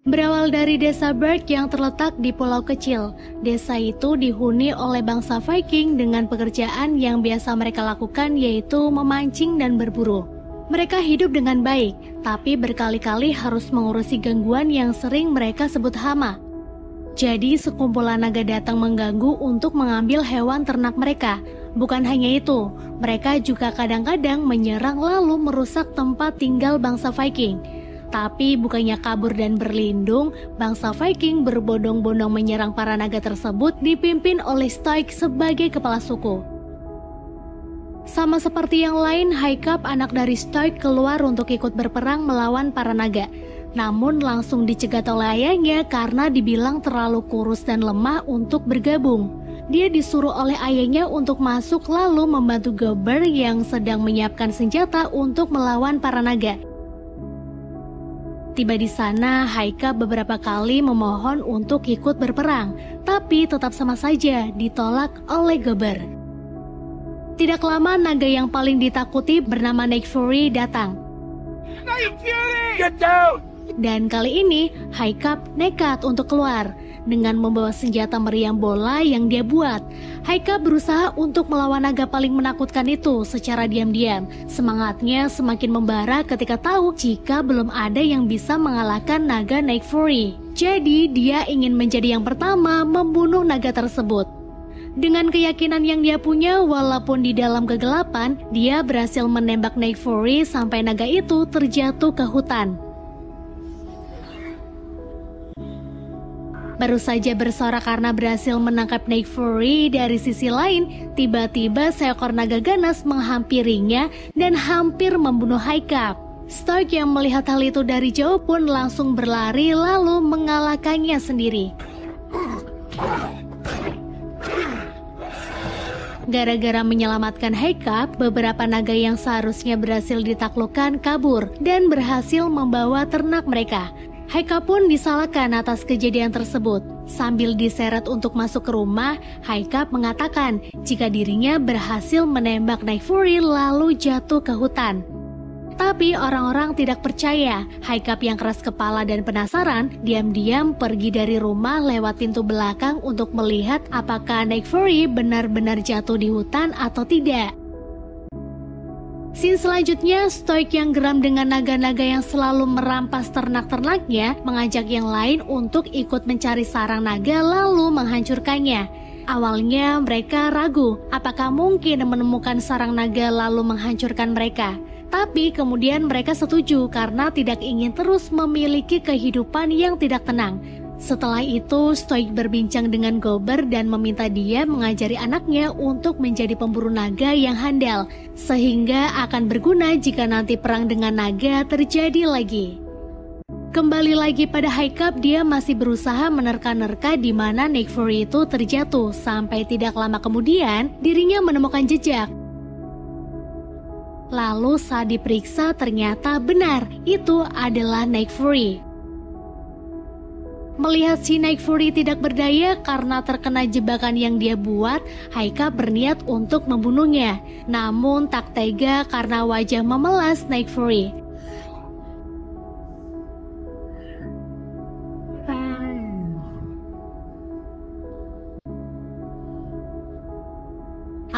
Berawal dari desa Berg yang terletak di pulau kecil, desa itu dihuni oleh bangsa Viking dengan pekerjaan yang biasa mereka lakukan yaitu memancing dan berburu. Mereka hidup dengan baik, tapi berkali-kali harus mengurusi gangguan yang sering mereka sebut hama. Jadi sekumpulan naga datang mengganggu untuk mengambil hewan ternak mereka. Bukan hanya itu, mereka juga kadang-kadang menyerang lalu merusak tempat tinggal bangsa Viking. Tapi bukannya kabur dan berlindung, bangsa Viking berbondong-bondong menyerang para naga tersebut dipimpin oleh Stoik sebagai kepala suku. Sama seperti yang lain, Haikap anak dari Stoik keluar untuk ikut berperang melawan para naga. Namun langsung dicegat oleh ayahnya karena dibilang terlalu kurus dan lemah untuk bergabung. Dia disuruh oleh ayahnya untuk masuk lalu membantu Gober yang sedang menyiapkan senjata untuk melawan para naga. Tiba di sana, Haikap beberapa kali memohon untuk ikut berperang, tapi tetap sama saja ditolak oleh Gober. Tidak lama, naga yang paling ditakuti bernama Night Fury datang. Night Fury! Get down! Dan kali ini, Haikap nekat untuk keluar dengan membawa senjata meriam bola yang dia buat. Haikap berusaha untuk melawan naga paling menakutkan itu secara diam-diam. Semangatnya semakin membara ketika tahu jika belum ada yang bisa mengalahkan naga Night Fury. Jadi dia ingin menjadi yang pertama membunuh naga tersebut. Dengan keyakinan yang dia punya, walaupun di dalam kegelapan, dia berhasil menembak Night Fury sampai naga itu terjatuh ke hutan. Baru saja bersorak karena berhasil menangkap Night Fury, dari sisi lain, tiba-tiba seekor naga ganas menghampirinya dan hampir membunuh Haikap. Stoik yang melihat hal itu dari jauh pun langsung berlari lalu mengalahkannya sendiri. Gara-gara menyelamatkan Haikap, beberapa naga yang seharusnya berhasil ditaklukkan kabur dan berhasil membawa ternak mereka. Haikap pun disalahkan atas kejadian tersebut. Sambil diseret untuk masuk ke rumah, Haikap mengatakan jika dirinya berhasil menembak Night Fury lalu jatuh ke hutan. Tapi orang-orang tidak percaya. Haikap yang keras kepala dan penasaran, diam-diam pergi dari rumah lewat pintu belakang untuk melihat apakah Night Fury benar-benar jatuh di hutan atau tidak. Scene selanjutnya, Stoik yang geram dengan naga-naga yang selalu merampas ternak-ternaknya mengajak yang lain untuk ikut mencari sarang naga lalu menghancurkannya. Awalnya mereka ragu apakah mungkin menemukan sarang naga lalu menghancurkan mereka. Tapi kemudian mereka setuju karena tidak ingin terus memiliki kehidupan yang tidak tenang. Setelah itu, Stoik berbincang dengan Gober dan meminta dia mengajari anaknya untuk menjadi pemburu naga yang handal, sehingga akan berguna jika nanti perang dengan naga terjadi lagi. Kembali lagi pada Haikap, dia masih berusaha menerka-nerka di mana Night Fury itu terjatuh, sampai tidak lama kemudian dirinya menemukan jejak. Lalu saat diperiksa ternyata benar, itu adalah Night Fury. Melihat si Night Fury tidak berdaya karena terkena jebakan yang dia buat, Haikap berniat untuk membunuhnya. Namun tak tega karena wajah memelas Night Fury.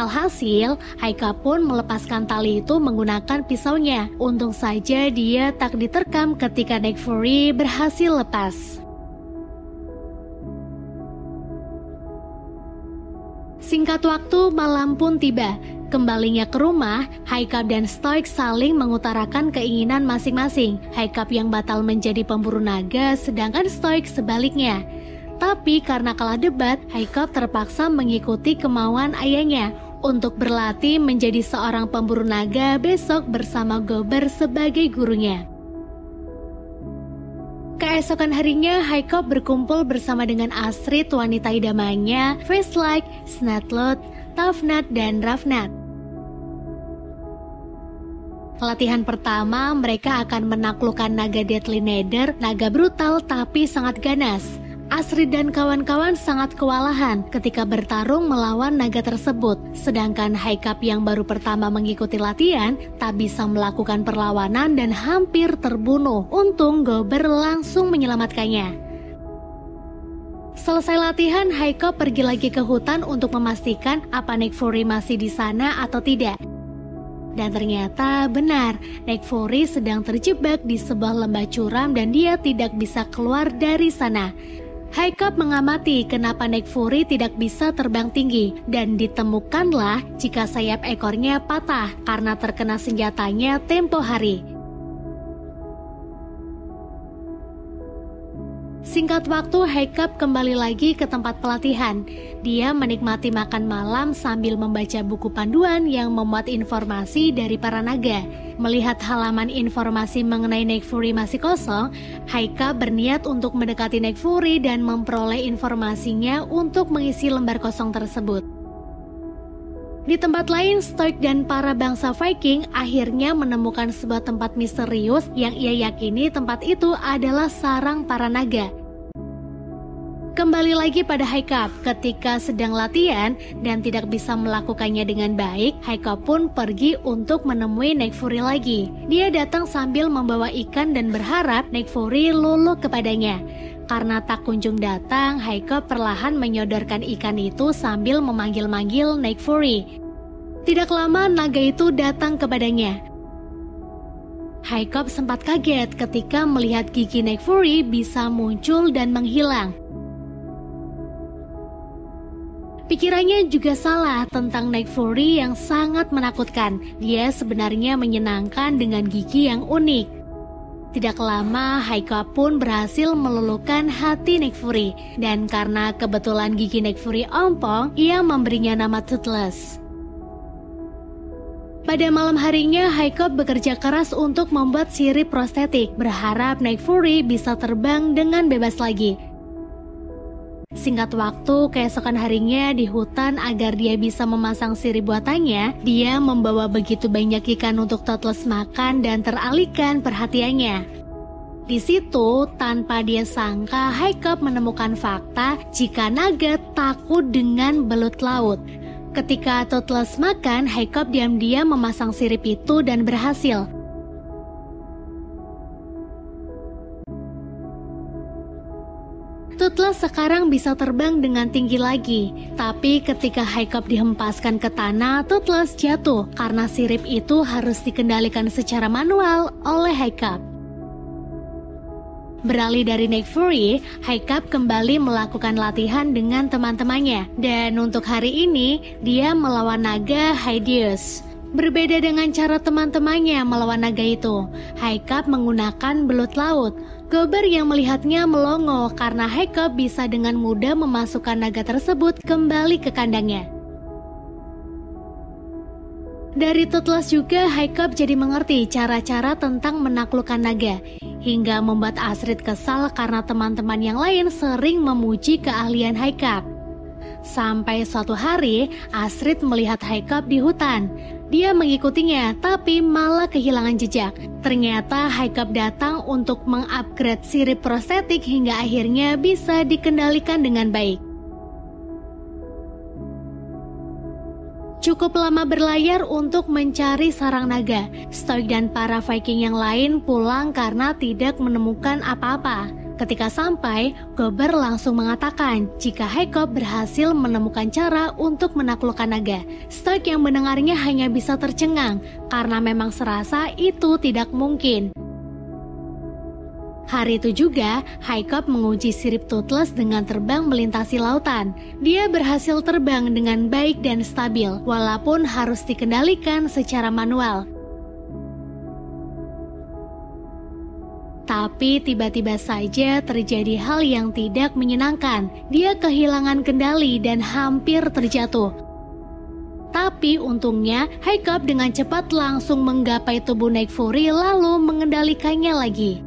Alhasil, Haikap pun melepaskan tali itu menggunakan pisaunya. Untung saja dia tak diterkam ketika Night Fury berhasil lepas. Singkat waktu, malam pun tiba. Kembalinya ke rumah, Haikap dan Stoik saling mengutarakan keinginan masing-masing. Haikap yang batal menjadi pemburu naga, sedangkan Stoik sebaliknya. Tapi karena kalah debat, Haikap terpaksa mengikuti kemauan ayahnya untuk berlatih menjadi seorang pemburu naga besok bersama Gober sebagai gurunya. Keesokan harinya, Haikap berkumpul bersama dengan Astrid, wanita idamannya, Facelike, Snatlot, Tafnat, dan Rafnat. Latihan pertama, mereka akan menaklukkan naga Deadly Nether, naga brutal tapi sangat ganas. Astrid dan kawan-kawan sangat kewalahan ketika bertarung melawan naga tersebut. Sedangkan Haikab yang baru pertama mengikuti latihan tak bisa melakukan perlawanan dan hampir terbunuh. Untung Gober langsung menyelamatkannya. Selesai latihan, Haikab pergi lagi ke hutan untuk memastikan apa Nick Fury masih di sana atau tidak. Dan ternyata benar, Nick Fury sedang terjebak di sebuah lembah curam dan dia tidak bisa keluar dari sana. Haikab mengamati kenapa Nick Fury tidak bisa terbang tinggi dan ditemukanlah jika sayap ekornya patah karena terkena senjatanya tempo hari. Singkat waktu, Haikab kembali lagi ke tempat pelatihan. Dia menikmati makan malam sambil membaca buku panduan yang memuat informasi dari para naga. Melihat halaman informasi mengenai Nick Fury masih kosong, Haikab berniat untuk mendekati Nick Fury dan memperoleh informasinya untuk mengisi lembar kosong tersebut. Di tempat lain, Stoik dan para bangsa Viking akhirnya menemukan sebuah tempat misterius yang ia yakini tempat itu adalah sarang para naga. Kembali lagi pada Haikab, ketika sedang latihan dan tidak bisa melakukannya dengan baik, Haikab pun pergi untuk menemui Nick Fury lagi. Dia datang sambil membawa ikan dan berharap Nick Fury luluh kepadanya. Karena tak kunjung datang, Haikab perlahan menyodorkan ikan itu sambil memanggil-manggil Nick Fury. Tidak lama naga itu datang kepadanya. Haikab sempat kaget ketika melihat gigi Nick Fury bisa muncul dan menghilang. Pikirannya juga salah tentang Nick Fury yang sangat menakutkan. Dia sebenarnya menyenangkan dengan gigi yang unik. Tidak lama, Haikab pun berhasil meluluhkan hati Nick Fury. Dan karena kebetulan gigi Nick Fury ompong, ia memberinya nama Toothless. Pada malam harinya, Haikab bekerja keras untuk membuat sirip prostetik, berharap Nick Fury bisa terbang dengan bebas lagi. Singkat waktu, keesokan harinya di hutan agar dia bisa memasang sirip buatannya, dia membawa begitu banyak ikan untuk Toothless makan dan teralihkan perhatiannya. Di situ, tanpa dia sangka, Haikab menemukan fakta jika naga takut dengan belut laut. Ketika Toothless makan, Haikab diam-diam memasang sirip itu dan berhasil. Toothless sekarang bisa terbang dengan tinggi lagi. Tapi ketika Haikab dihempaskan ke tanah, Toothless jatuh karena sirip itu harus dikendalikan secara manual oleh Haikab. Beralih dari Nick Fury, Haikab kembali melakukan latihan dengan teman-temannya. Dan untuk hari ini, dia melawan naga Hydeus. Berbeda dengan cara teman-temannya melawan naga itu, Haikab menggunakan belut laut. Gober yang melihatnya melongo karena Haikab bisa dengan mudah memasukkan naga tersebut kembali ke kandangnya. Dari Toothless juga Haikab jadi mengerti cara-cara tentang menaklukkan naga, hingga membuat Astrid kesal karena teman-teman yang lain sering memuji keahlian Haikab. Sampai suatu hari, Astrid melihat Haikab di hutan. Dia mengikutinya, tapi malah kehilangan jejak. Ternyata Haikab datang untuk mengupgrade sirip prostetik hingga akhirnya bisa dikendalikan dengan baik. Cukup lama berlayar untuk mencari sarang naga. Stoik dan para Viking yang lain pulang karena tidak menemukan apa-apa. Ketika sampai, Gober langsung mengatakan jika Haikab berhasil menemukan cara untuk menaklukkan naga. Stoik yang mendengarnya hanya bisa tercengang karena memang serasa itu tidak mungkin. Hari itu juga, Haikab menguji sirip Toothless dengan terbang melintasi lautan. Dia berhasil terbang dengan baik dan stabil, walaupun harus dikendalikan secara manual. Tapi tiba-tiba saja terjadi hal yang tidak menyenangkan. Dia kehilangan kendali dan hampir terjatuh. Tapi untungnya, Haikab dengan cepat langsung menggapai tubuh Nick Fury lalu mengendalikannya lagi.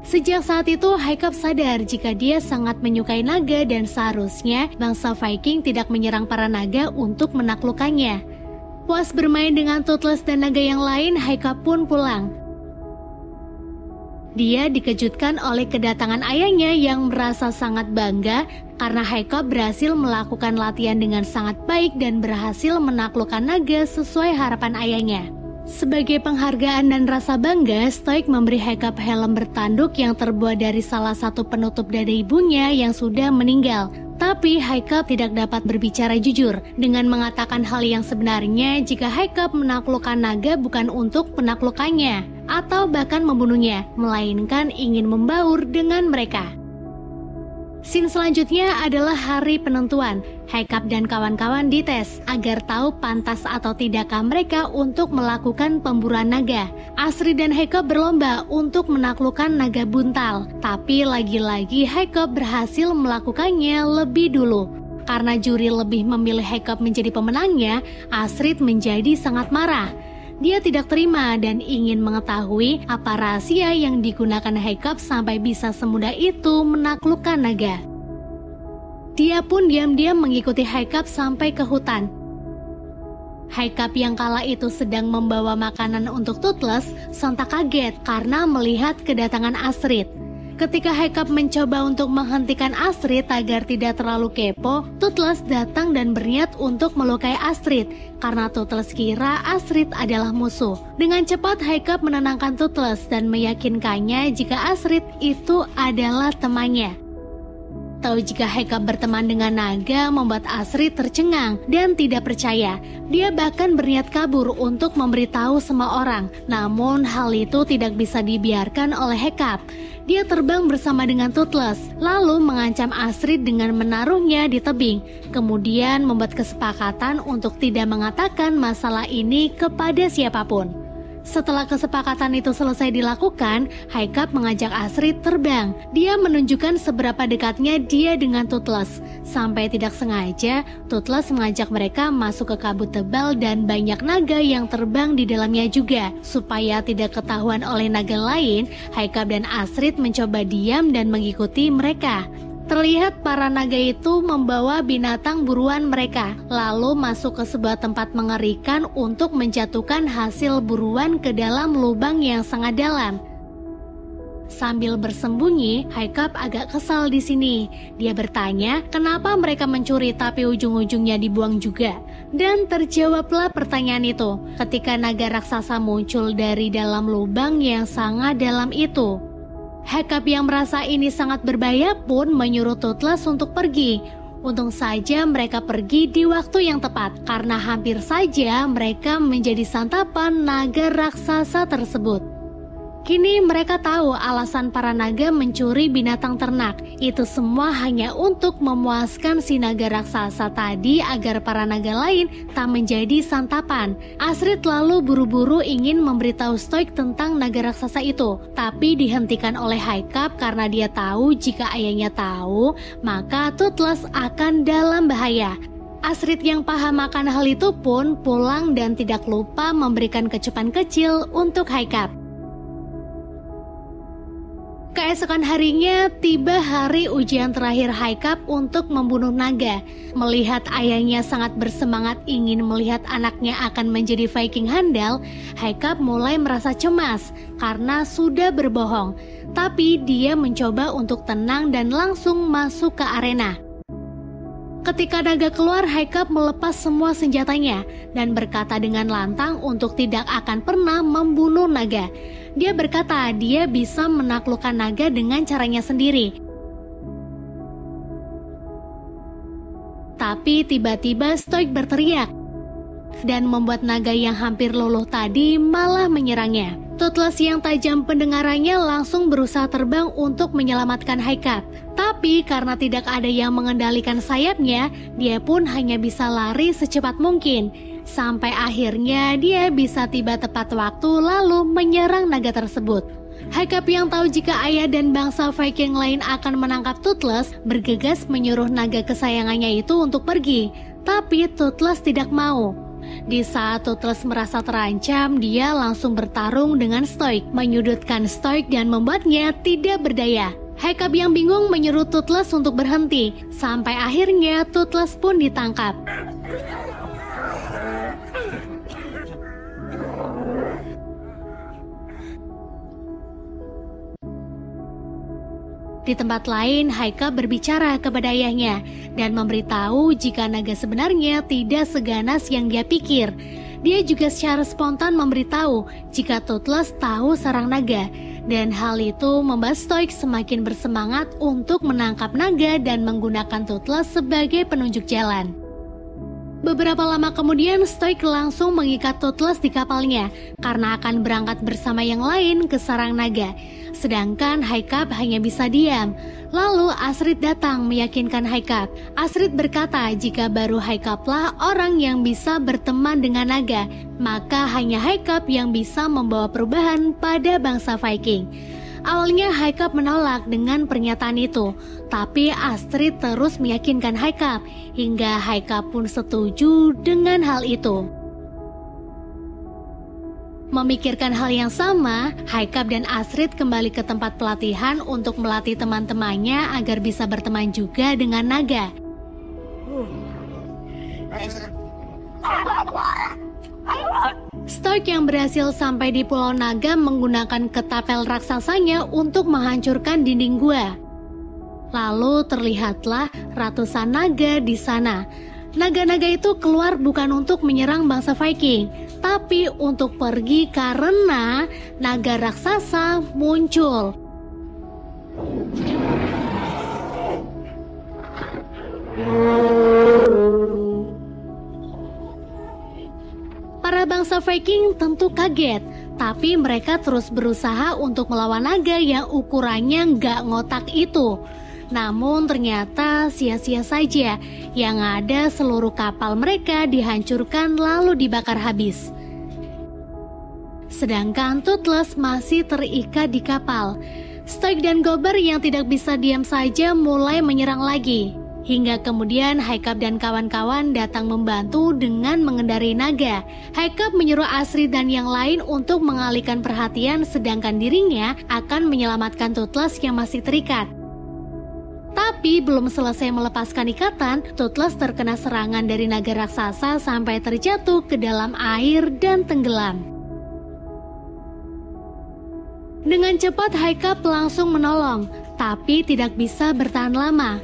Sejak saat itu, Haikab sadar jika dia sangat menyukai naga dan seharusnya bangsa Viking tidak menyerang para naga untuk menaklukkannya. Puas bermain dengan Toothless dan naga yang lain, Haikab pun pulang. Dia dikejutkan oleh kedatangan ayahnya yang merasa sangat bangga karena Jacob berhasil melakukan latihan dengan sangat baik dan berhasil menaklukkan naga sesuai harapan ayahnya. Sebagai penghargaan dan rasa bangga, Stoik memberi Jacob helm bertanduk yang terbuat dari salah satu penutup dada ibunya yang sudah meninggal. Tapi Jacob tidak dapat berbicara jujur dengan mengatakan hal yang sebenarnya jika Jacob menaklukkan naga bukan untuk penaklukannya atau bahkan membunuhnya, melainkan ingin membaur dengan mereka. Scene selanjutnya adalah hari penentuan. Jacob dan kawan-kawan dites agar tahu pantas atau tidakkah mereka untuk melakukan pemburuan naga. Astrid dan Jacob berlomba untuk menaklukkan naga buntal, tapi lagi-lagi Jacob berhasil melakukannya lebih dulu. Karena juri lebih memilih Jacob menjadi pemenangnya, Astrid menjadi sangat marah. Dia tidak terima dan ingin mengetahui apa rahasia yang digunakan Jacob sampai bisa semudah itu menaklukkan naga. Dia pun diam-diam mengikuti Jacob sampai ke hutan. Jacob yang kala itu sedang membawa makanan untuk Toothless sontak kaget karena melihat kedatangan Astrid. Ketika Jacob mencoba untuk menghentikan Astrid agar tidak terlalu kepo, Toothless datang dan berniat untuk melukai Astrid karena Toothless kira Astrid adalah musuh. Dengan cepat Jacob menenangkan Toothless dan meyakinkannya jika Astrid itu adalah temannya. Tahu jika Jacob berteman dengan naga membuat Astrid tercengang dan tidak percaya. Dia bahkan berniat kabur untuk memberitahu semua orang. Namun hal itu tidak bisa dibiarkan oleh Jacob. Dia terbang bersama dengan Toothless, lalu mengancam Astrid dengan menaruhnya di tebing. Kemudian membuat kesepakatan untuk tidak mengatakan masalah ini kepada siapapun. Setelah kesepakatan itu selesai dilakukan, Jacob mengajak Astrid terbang. Dia menunjukkan seberapa dekatnya dia dengan Toothless. Sampai tidak sengaja, Toothless mengajak mereka masuk ke kabut tebal dan banyak naga yang terbang di dalamnya juga. Supaya tidak ketahuan oleh naga lain, Jacob dan Astrid mencoba diam dan mengikuti mereka. Terlihat para naga itu membawa binatang buruan mereka, lalu masuk ke sebuah tempat mengerikan untuk menjatuhkan hasil buruan ke dalam lubang yang sangat dalam. Sambil bersembunyi, Jacob agak kesal di sini. Dia bertanya, kenapa mereka mencuri tapi ujung-ujungnya dibuang juga? Dan terjawablah pertanyaan itu ketika naga raksasa muncul dari dalam lubang yang sangat dalam itu. Jacob yang merasa ini sangat berbahaya pun menyuruh Toothless untuk pergi. Untung saja mereka pergi di waktu yang tepat, karena hampir saja mereka menjadi santapan naga raksasa tersebut. Kini mereka tahu alasan para naga mencuri binatang ternak. Itu semua hanya untuk memuaskan si naga raksasa tadi agar para naga lain tak menjadi santapan. Astrid lalu buru-buru ingin memberitahu Stoik tentang naga raksasa itu, tapi dihentikan oleh Jacob karena dia tahu jika ayahnya tahu, maka Toothless akan dalam bahaya. Astrid yang paham akan hal itu pun pulang dan tidak lupa memberikan kecupan kecil untuk Jacob. Keesokan harinya, tiba hari ujian terakhir Jacob untuk membunuh naga. Melihat ayahnya sangat bersemangat ingin melihat anaknya akan menjadi Viking handal, Jacob mulai merasa cemas karena sudah berbohong. Tapi dia mencoba untuk tenang dan langsung masuk ke arena. Ketika naga keluar, Jacob melepas semua senjatanya dan berkata dengan lantang untuk tidak akan pernah membunuh naga. Dia berkata dia bisa menaklukkan naga dengan caranya sendiri. Tapi tiba-tiba Stoik berteriak dan membuat naga yang hampir luluh tadi malah menyerangnya. Toothless yang tajam pendengarannya langsung berusaha terbang untuk menyelamatkan Jacob. Tapi karena tidak ada yang mengendalikan sayapnya, dia pun hanya bisa lari secepat mungkin. Sampai akhirnya dia bisa tiba tepat waktu lalu menyerang naga tersebut. Jacob yang tahu jika ayah dan bangsa Viking lain akan menangkap Toothless, bergegas menyuruh naga kesayangannya itu untuk pergi. Tapi Toothless tidak mau. Di saat Toothless merasa terancam, dia langsung bertarung dengan Stoik, menyudutkan Stoik dan membuatnya tidak berdaya. Jacob yang bingung menyuruh Toothless untuk berhenti, sampai akhirnya Toothless pun ditangkap. Di tempat lain, Haikab berbicara kepada ayahnya dan memberitahu jika naga sebenarnya tidak seganas yang dia pikir. Dia juga secara spontan memberitahu jika Toothless tahu sarang naga, dan hal itu membuat Stoik semakin bersemangat untuk menangkap naga dan menggunakan Toothless sebagai penunjuk jalan. Beberapa lama kemudian, Stoik langsung mengikat Toothless di kapalnya karena akan berangkat bersama yang lain ke sarang naga. Sedangkan Haikab hanya bisa diam. Lalu Astrid datang meyakinkan Haikab. Astrid berkata jika baru Haikablah orang yang bisa berteman dengan naga, maka hanya Haikab yang bisa membawa perubahan pada bangsa Viking. Awalnya Haikab menolak dengan pernyataan itu, tapi Astrid terus meyakinkan Haikab, hingga Haikab pun setuju dengan hal itu. Memikirkan hal yang sama, Haikab dan Astrid kembali ke tempat pelatihan untuk melatih teman-temannya agar bisa berteman juga dengan naga. Stoik yang berhasil sampai di Pulau Naga menggunakan ketapel raksasanya untuk menghancurkan dinding gua. Lalu terlihatlah ratusan naga di sana. Naga-naga itu keluar bukan untuk menyerang bangsa Viking, tapi untuk pergi karena naga raksasa muncul. Para bangsa Viking tentu kaget, tapi mereka terus berusaha untuk melawan naga yang ukurannya nggak ngotak itu. Namun ternyata sia-sia saja, yang ada seluruh kapal mereka dihancurkan lalu dibakar habis. Sedangkan Toothless masih terikat di kapal. Stoik dan Gober yang tidak bisa diam saja mulai menyerang lagi. Hingga kemudian Haikab dan kawan-kawan datang membantu dengan mengendarai naga. Haikab menyuruh Astrid dan yang lain untuk mengalihkan perhatian, sedangkan dirinya akan menyelamatkan Toothless yang masih terikat. Tapi belum selesai melepaskan ikatan, Toothless terkena serangan dari naga raksasa sampai terjatuh ke dalam air dan tenggelam. Dengan cepat Haikab langsung menolong, tapi tidak bisa bertahan lama.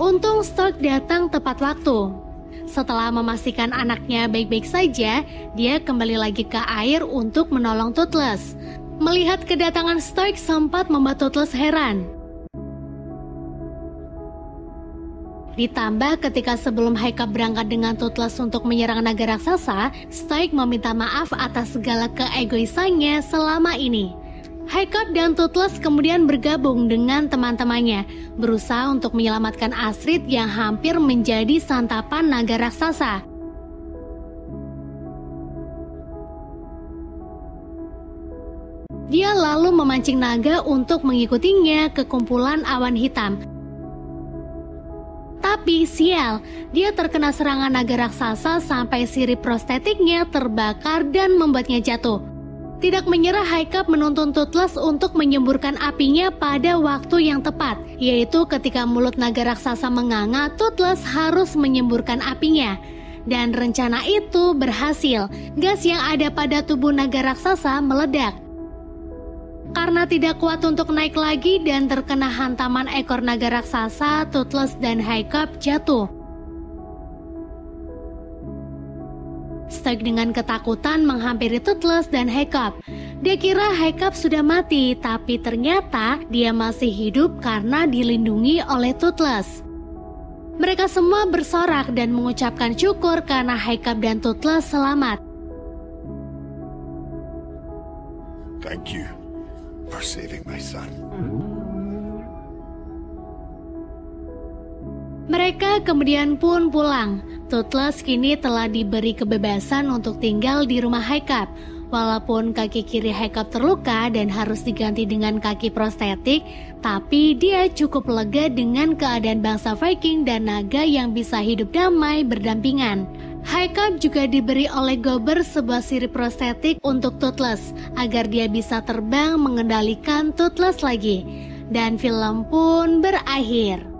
Untung Stoik datang tepat waktu. Setelah memastikan anaknya baik-baik saja, dia kembali lagi ke air untuk menolong Toothless. Melihat kedatangan Stoik sempat membuat Toothless heran. Ditambah ketika sebelum Haikab berangkat dengan Toothless untuk menyerang naga raksasa, Stoik meminta maaf atas segala keegoisannya selama ini. Haikab dan Toothless kemudian bergabung dengan teman-temannya, berusaha untuk menyelamatkan Astrid yang hampir menjadi santapan naga raksasa. Dia lalu memancing naga untuk mengikutinya ke kumpulan awan hitam. Tapi sial, dia terkena serangan naga raksasa sampai sirip prostetiknya terbakar dan membuatnya jatuh. Tidak menyerah, Haikab menuntun Toothless untuk menyemburkan apinya pada waktu yang tepat, yaitu ketika mulut naga raksasa menganga, Toothless harus menyemburkan apinya. Dan rencana itu berhasil. Gas yang ada pada tubuh naga raksasa meledak. Karena tidak kuat untuk naik lagi dan terkena hantaman ekor naga raksasa, Toothless dan Haikab jatuh. Stoik dengan ketakutan menghampiri Toothless dan Haikab. Dia kira Haikab sudah mati, tapi ternyata dia masih hidup karena dilindungi oleh Toothless. Mereka semua bersorak dan mengucapkan syukur karena Haikab dan Toothless selamat. Thank you for saving my son. Mereka kemudian pun pulang. Toothless kini telah diberi kebebasan untuk tinggal di rumah Haikab. Walaupun kaki kiri Haikab terluka dan harus diganti dengan kaki prostetik, tapi dia cukup lega dengan keadaan bangsa Viking dan naga yang bisa hidup damai berdampingan. Haikab juga diberi oleh Gober sebuah sirip prostetik untuk Toothless agar dia bisa terbang mengendalikan Toothless lagi. Dan film pun berakhir.